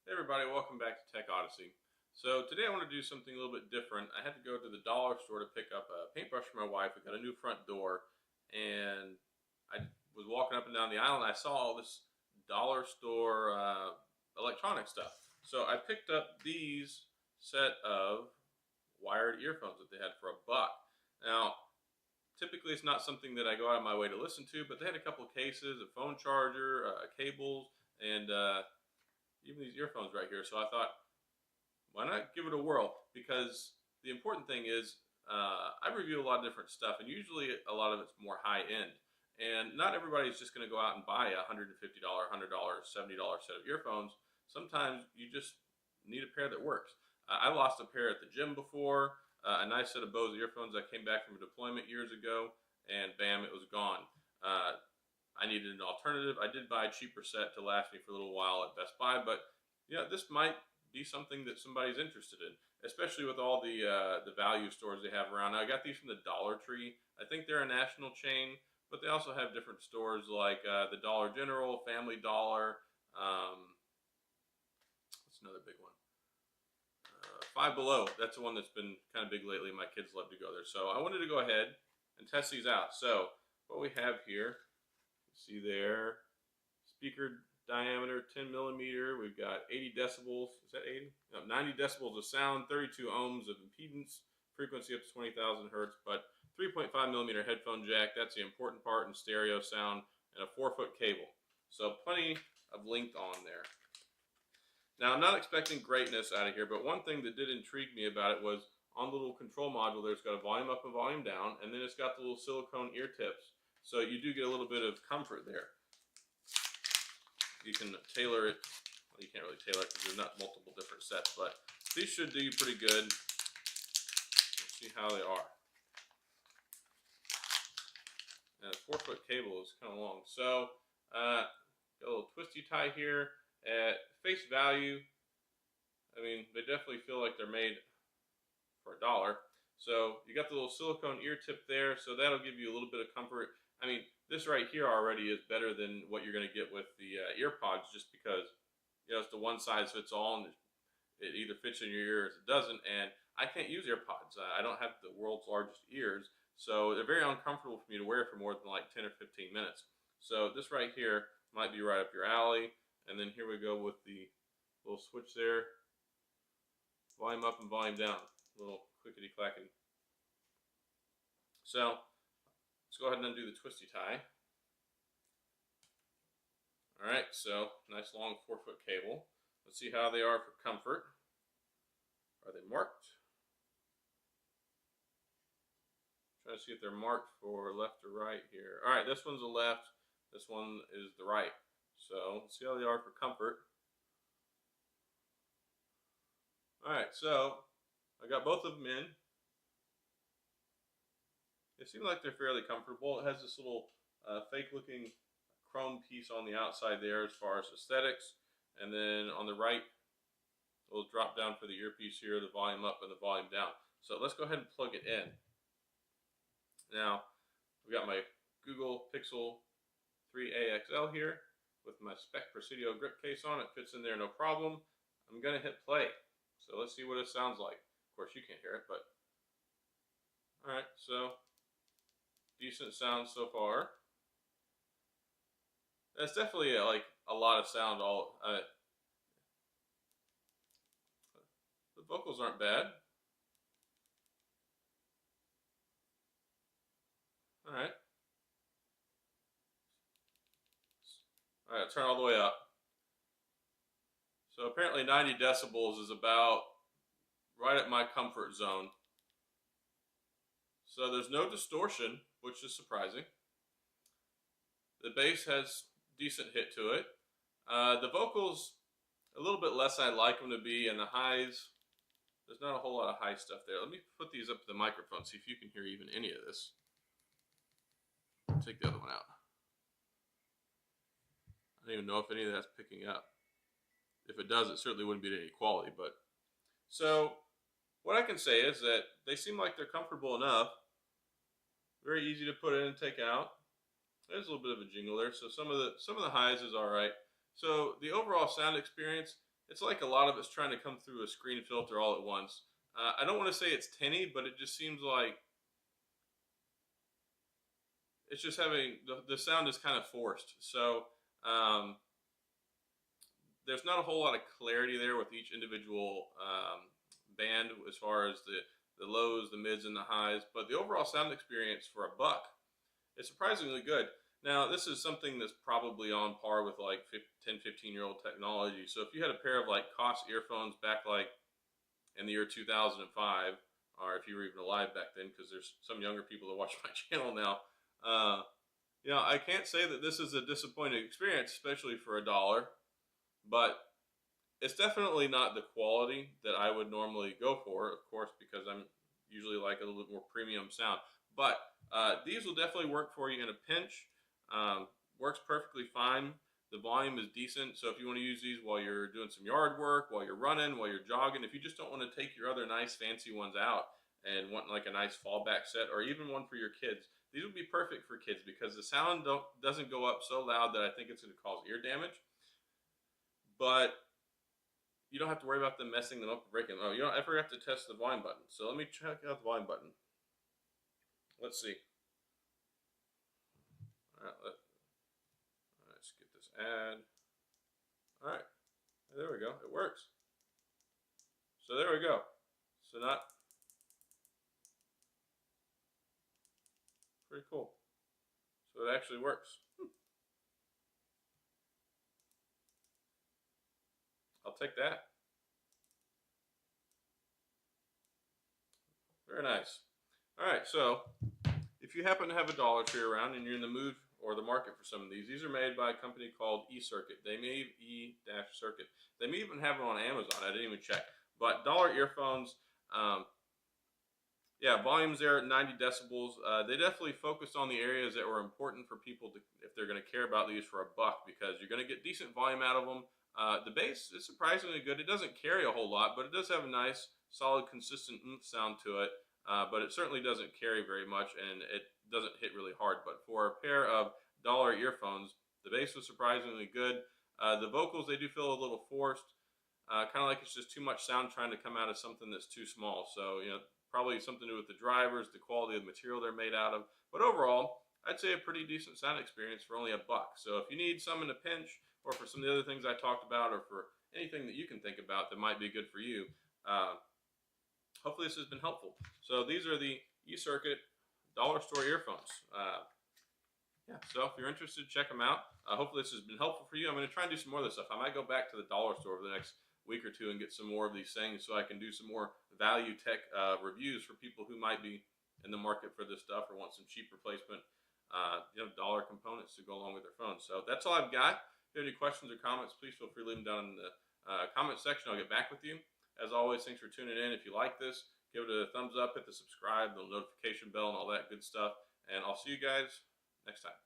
Hey everybody, welcome back to Tech Odyssey. So today I want to do something a little bit different. I had to go to the dollar store to pick up a paintbrush for my wife. We got a new front door, and I was walking up and down the aisle and I saw all this dollar store electronic stuff. So I picked up these set of wired earphones that they had for $1. Now, typically it's not something that I go out of my way to listen to, but they had a couple of cases, a phone charger, cables, and even these earphones right here. So I thought, why not give it a whirl? Because the important thing is, I review a lot of different stuff, and usually a lot of it's more high end. And not everybody's just going to go out and buy a $150, $100, $70 set of earphones. Sometimes you just need a pair that works. I lost a pair at the gym before, a nice set of Bose earphones. I came back from a deployment years ago, and bam, it was gone. I needed an alternative. I did buy a cheaper set to last me for a little while at Best Buy, but yeah, this might be something that somebody's interested in, especially with all the value stores they have around. Now, I got these from the Dollar Tree. I think they're a national chain, but they also have different stores like the Dollar General, Family Dollar. What's another big one? Five Below. That's the one that's been kind of big lately. My kids love to go there. So I wanted to go ahead and test these out. So what we have here, see there, speaker diameter 10 millimeter. We've got 80 decibels. Is that 80? No, 90 decibels of sound, 32 ohms of impedance, frequency up to 20,000 hertz, but 3.5 millimeter headphone jack. That's the important part, in stereo sound, and a 4-foot cable. So plenty of length on there. Now, I'm not expecting greatness out of here, but one thing that did intrigue me about it was on the little control module, there's got a volume up and volume down, and then it's got the little silicone ear tips. So you do get a little bit of comfort there. You can tailor it. Well, you can't really tailor it because there's not multiple different sets, but these should do you pretty good. Let's see how they are. And a 4-foot cable is kind of long. So, got a little twisty tie here. At face value, I mean, they definitely feel like they're made for $1. So you got the little silicone ear tip there, so that'll give you a little bit of comfort. I mean, this right here already is better than what you're going to get with the Earpods, just because, you know, it's the one size fits all, and it either fits in your ear or it doesn't. And I can't use Earpods. I don't have the world's largest ears, so they're very uncomfortable for me to wear for more than like 10 or 15 minutes. So this right here might be right up your alley. And then here we go with the little switch there. Volume up and volume down. A little clickety clackety. So let's go ahead and undo the twisty tie. Alright, so nice long 4-foot cable. Let's see how they are for comfort. Are they marked? Try to see if they're marked for left or right here. Alright, this one's the left, this one is the right. So let's see how they are for comfort. Alright, so I got both of them in. They seem like they're fairly comfortable. It has this little fake looking chrome piece on the outside there as far as aesthetics. And then on the right, a little drop down for the earpiece here, the volume up and the volume down. So let's go ahead and plug it in. Now, we've got my Google Pixel 3a XL here with my Spec Presidio grip case on. It fits in there no problem. I'm going to hit play. So let's see what it sounds like. Of course, you can't hear it, but alright, so decent sound so far. That's definitely like a lot of sound. The vocals aren't bad. Alright. Alright, turn all the way up. So apparently 90 decibels is about right at my comfort zone. So there's no distortion, which is surprising. The bass has decent hit to it. The vocals, a little bit less I'd like them to be, and the highs, there's not a whole lot of high stuff there. Let me put these up to the microphone, see if you can hear even any of this. Take the other one out. I don't even know if any of that's picking up. If it does, it certainly wouldn't be to any quality. But so what I can say is that they seem like they're comfortable enough. Very easy to put in and take out. There's a little bit of a jingle there, so some of the highs is all right. So the overall sound experience it's like a lot of it's trying to come through a screen filter all at once. I don't want to say it's tinny, but it just seems like it's just having the sound is kind of forced. So um, there's not a whole lot of clarity there with each individual band as far as the lows, the mids, and the highs. But the overall sound experience for a buck is surprisingly good. Now, this is something that's probably on par with like 10, 15-year-old technology. So if you had a pair of like Koss earphones back like in the year 2005, or if you were even alive back then, because there's some younger people that watch my channel now, I can't say that this is a disappointing experience, especially for $1, but it's definitely not the quality that I would normally go for, of course, because I'm usually like a little bit more premium sound. But these will definitely work for you in a pinch. Works perfectly fine. The volume is decent, so if you want to use these while you're doing some yard work, while you're running, while you're jogging, if you just don't want to take your other nice fancy ones out and want like a nice fallback set, or even one for your kids, these would be perfect for kids because the sound doesn't go up so loud that I think it's going to cause ear damage. But you don't have to worry about them messing them up or breaking them. Oh, you don't ever have to test the volume button. So let me check out the volume button. Let's see. All right, let's get this ad. All right, there we go. It works. So there we go. So not pretty cool. So it actually works. I'll take that. Very nice. All right, so if you happen to have a Dollar Tree around and you're in the mood or the market for some of these are made by a company called E-Circuit. They may E-Circuit. They may even have them on Amazon. I didn't even check. But dollar earphones, yeah, volumes there at 90 decibels. They definitely focused on the areas that were important for people to, if they're going to care about these for $1, because you're going to get decent volume out of them. The bass is surprisingly good. It doesn't carry a whole lot, but it does have a nice, solid, consistent oomph sound to it. But it certainly doesn't carry very much, and it doesn't hit really hard. But for a pair of dollar earphones, the bass was surprisingly good. The vocals, they do feel a little forced, kind of like it's just too much sound trying to come out of something that's too small. So, probably something to do with the drivers, the quality of the material they're made out of. But overall, I'd say a pretty decent sound experience for only $1. So if you need some in a pinch, or for some of the other things I talked about, or for anything that you can think about that might be good for you, hopefully this has been helpful. So these are the E-Circuit dollar store earphones. Yeah, so if you're interested, check them out. Hopefully this has been helpful for you. I'm going to try and do some more of this stuff. I might go back to the dollar store over the next week or two and get some more of these things so I can do some more value tech reviews for people who might be in the market for this stuff or want some cheap replacement dollar components to go along with their phones. So that's all I've got. If you have any questions or comments, please feel free to leave them down in the comment section. I'll get back with you. As always, thanks for tuning in. If you like this, give it a thumbs up, hit the subscribe, the notification bell, and all that good stuff. And I'll see you guys next time.